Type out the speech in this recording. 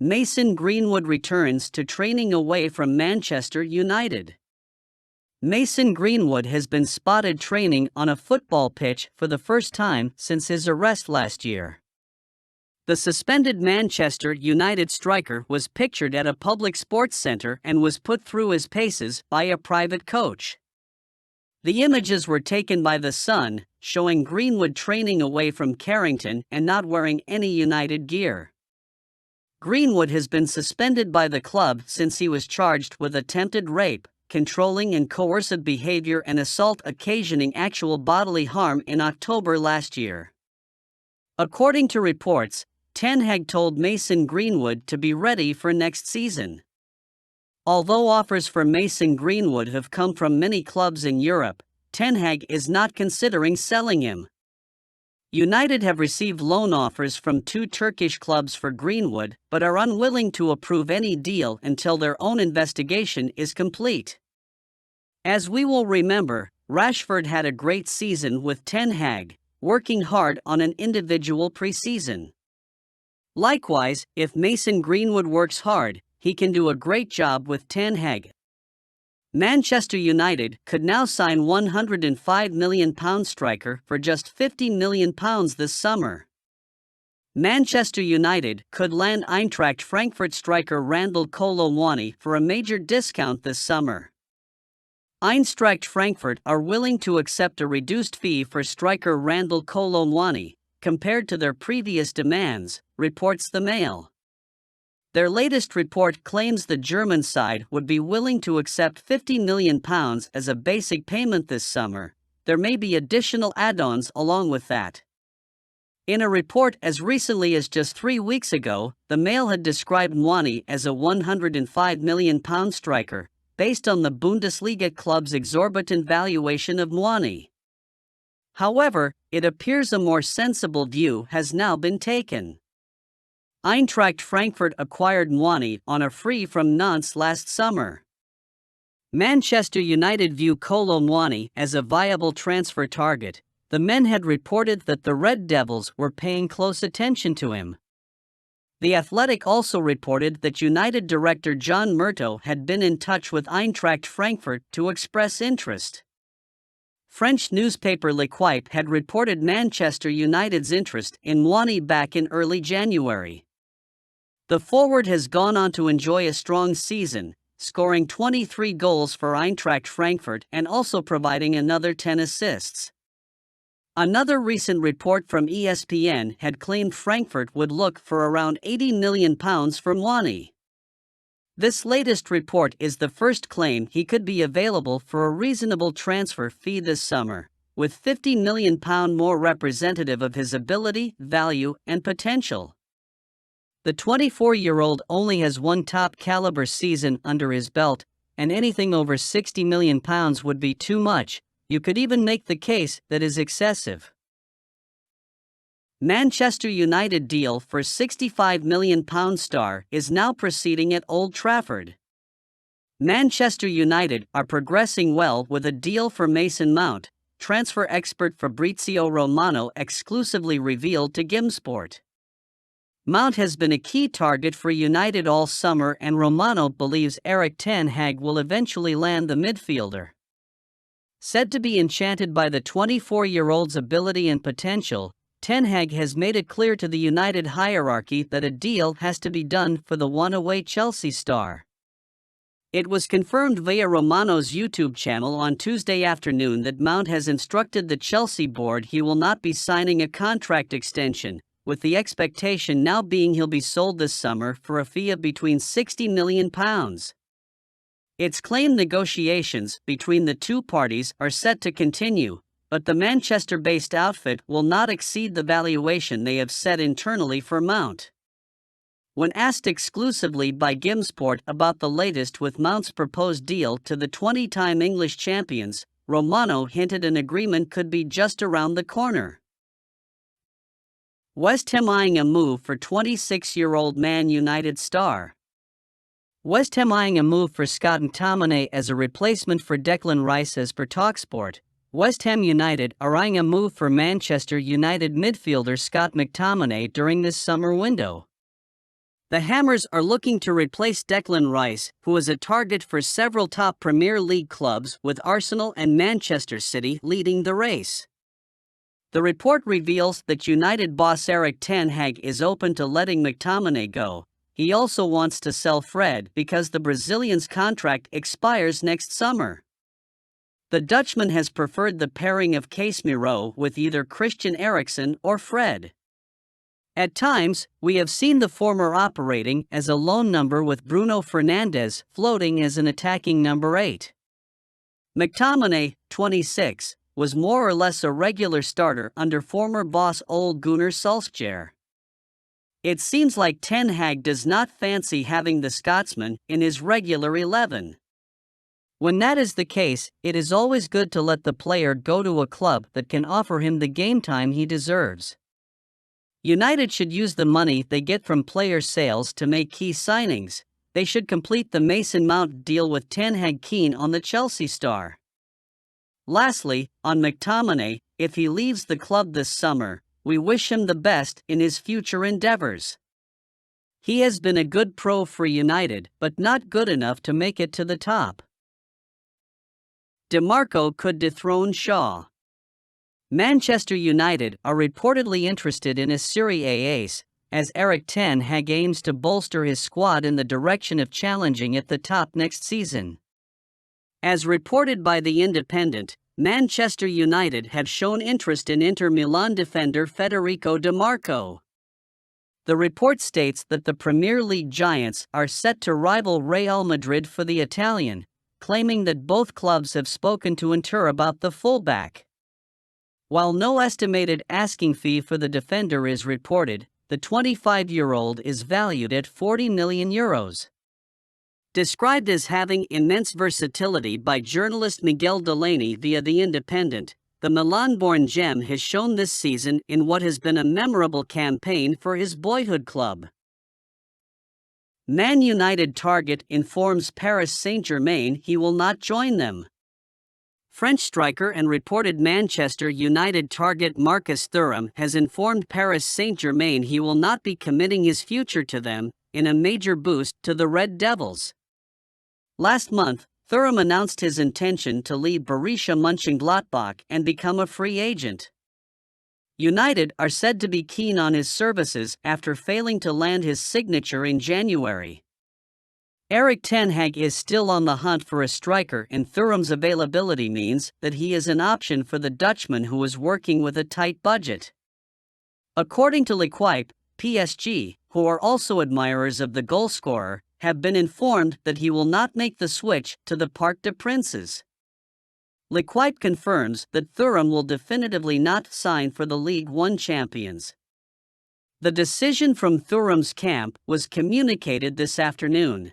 Mason Greenwood returns to training away from Manchester United. Mason Greenwood has been spotted training on a football pitch for the first time since his arrest last year. The suspended Manchester United striker was pictured at a public sports centre and was put through his paces by a private coach. The images were taken by The Sun, showing Greenwood training away from Carrington and not wearing any United gear. Greenwood has been suspended by the club since he was charged with attempted rape, controlling and coercive behavior and assault occasioning actual bodily harm in October last year. According to reports, Ten Hag told Mason Greenwood to be ready for next season. Although offers for Mason Greenwood have come from many clubs in Europe, Ten Hag is not considering selling him. United have received loan offers from 2 Turkish clubs for Greenwood but are unwilling to approve any deal until their own investigation is complete. As we will remember, Rashford had a great season with Ten Hag, working hard on an individual pre-season. Likewise, if Mason Greenwood works hard, he can do a great job with Ten Hag. Manchester United could now sign £105 million striker for just £50 million this summer. Manchester United could land Eintracht Frankfurt striker Randal Kolo Muani for a major discount this summer. Eintracht Frankfurt are willing to accept a reduced fee for striker Randal Kolo Muani, compared to their previous demands, reports the Mail. Their latest report claims the German side would be willing to accept £50 million as a basic payment this summer. There may be additional add-ons along with that. In a report as recently as just 3 weeks ago, the Mail had described Muani as a £105 million striker, based on the Bundesliga club's exorbitant valuation of Muani. However, it appears a more sensible view has now been taken. Eintracht Frankfurt acquired Muani on a free from Nantes last summer. Manchester United view Kolo Muani as a viable transfer target. The men had reported that the Red Devils were paying close attention to him. The Athletic also reported that United director John Murtough had been in touch with Eintracht Frankfurt to express interest. French newspaper L'Equipe had reported Manchester United's interest in Muani back in early January. The forward has gone on to enjoy a strong season, scoring 23 goals for Eintracht Frankfurt and also providing another 10 assists. Another recent report from ESPN had claimed Frankfurt would look for around £80 million for Muani. This latest report is the first claim he could be available for a reasonable transfer fee this summer, with £50 million more representative of his ability, value, and potential. The 24-year-old only has one top-caliber season under his belt, and anything over £60 million would be too much. You could even make the case that is excessive. Manchester United deal for £65 million star is now proceeding at Old Trafford. Manchester United are progressing well with a deal for Mason Mount, transfer expert Fabrizio Romano exclusively revealed to Gimsport. Mount has been a key target for United all summer, and Romano believes Erik ten Hag will eventually land the midfielder. Said to be enchanted by the 24-year-old's ability and potential, Ten Hag has made it clear to the United hierarchy that a deal has to be done for the one-away Chelsea star. It was confirmed via Romano's YouTube channel on Tuesday afternoon that Mount has instructed the Chelsea board he will not be signing a contract extension, with the expectation now being he'll be sold this summer for a fee of between £60 million. It's claimed negotiations between the two parties are set to continue, but the Manchester-based outfit will not exceed the valuation they have set internally for Mount. When asked exclusively by Gimsport about the latest with Mount's proposed deal to the 20-time English champions, Romano hinted an agreement could be just around the corner. West Ham eyeing a move for 26-year-old Man United star. West Ham eyeing a move for Scott McTominay as a replacement for Declan Rice. As per TalkSport, West Ham United are eyeing a move for Manchester United midfielder Scott McTominay during this summer window. The Hammers are looking to replace Declan Rice, who is a target for several top Premier League clubs, with Arsenal and Manchester City leading the race. The report reveals that United boss Erik ten Hag is open to letting McTominay go. He also wants to sell Fred because the Brazilian's contract expires next summer. The Dutchman has preferred the pairing of Casemiro with either Christian Eriksen or Fred. At times, we have seen the former operating as a loan number, with Bruno Fernandes floating as an attacking number 8. McTominay, 26, was more or less a regular starter under former boss Ole Gunnar Solskjaer. It seems like Ten Hag does not fancy having the Scotsman in his regular 11. When that is the case, it is always good to let the player go to a club that can offer him the game time he deserves. United should use the money they get from player sales to make key signings. They should complete the Mason Mount deal with Ten Hag keen on the Chelsea star. Lastly, on McTominay, if he leaves the club this summer, we wish him the best in his future endeavors. He has been a good pro for United, but not good enough to make it to the top. DIMARCO could dethrone Shaw. Manchester United are reportedly interested in a Serie A ace, as Erik ten Hag aims to bolster his squad in the direction of challenging at the top next season. As reported by The Independent, Manchester United have shown interest in Inter Milan defender Federico DiMarco. The report states that the Premier League giants are set to rival Real Madrid for the Italian, claiming that both clubs have spoken to Inter about the fullback. While no estimated asking fee for the defender is reported, the 25-year-old is valued at €40 million. Described as having immense versatility by journalist Miguel Delaney via The Independent, the Milan-born gem has shown this season in what has been a memorable campaign for his boyhood club. Man United target informs Paris Saint-Germain he will not join them. French striker and reported Manchester United target Marcus Thuram has informed Paris Saint-Germain he will not be committing his future to them, in a major boost to the Red Devils. Last month, Thuram announced his intention to leave Borussia Mönchengladbach and become a free agent. United are said to be keen on his services after failing to land his signature in January. Erik ten Hag is still on the hunt for a striker, and Thuram's availability means that he is an option for the Dutchman, who is working with a tight budget. According to L'Equipe, PSG, who are also admirers of the goalscorer, have been informed that he will not make the switch to the Parc des Princes. L'Equipe confirms that Thuram will definitively not sign for the Ligue 1 champions. The decision from Thuram's camp was communicated this afternoon.